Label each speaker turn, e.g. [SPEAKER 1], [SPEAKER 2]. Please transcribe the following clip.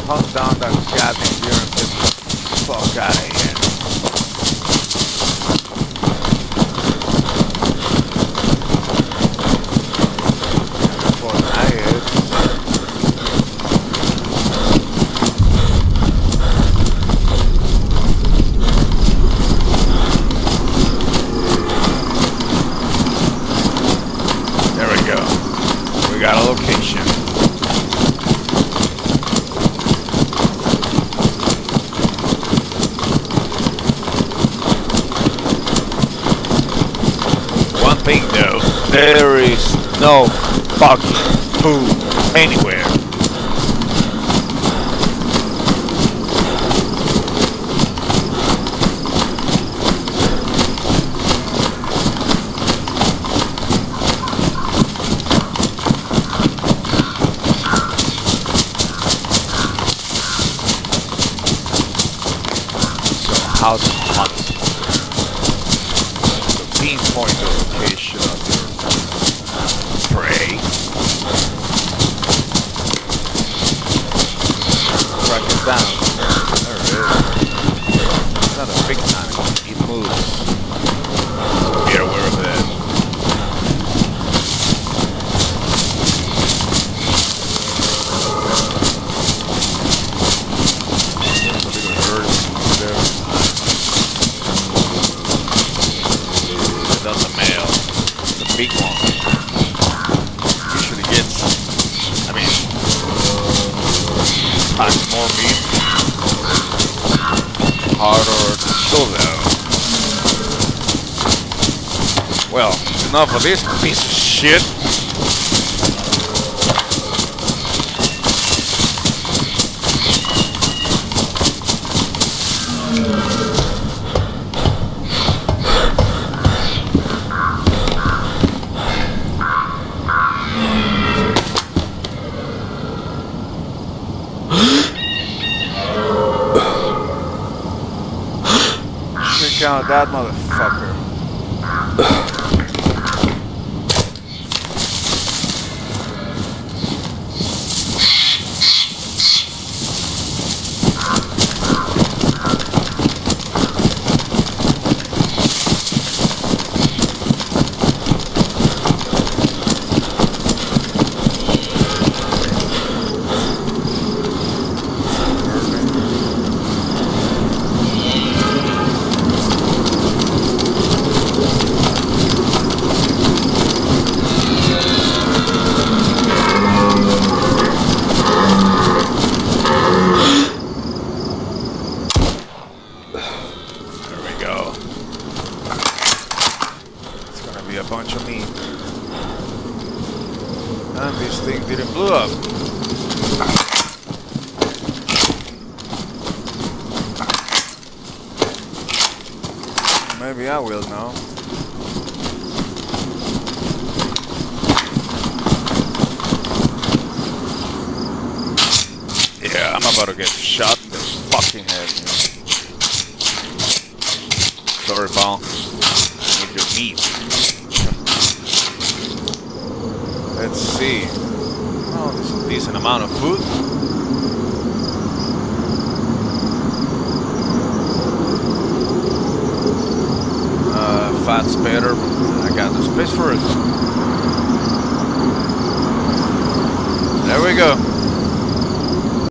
[SPEAKER 1] hunt down that goddamn deer and get the fuck out of here. There we go. We got a location. One thing though, there is no fucking food anywhere. How to hunt. To pinpoint the location of your prey. Track it down. There it is. It's not a big animal. It moves. So be aware of that. Big one. Usually gets, I mean, packs more meat. Harder to kill though. Well, enough of this piece of shit. Check out that motherfucker. A bunch of meat. And this thing didn't blow up. Maybe I will now. Yeah, I'm about to get shot in the fucking head. Sorry, pal. I need your meat. Let's see. Oh, there's a decent amount of food.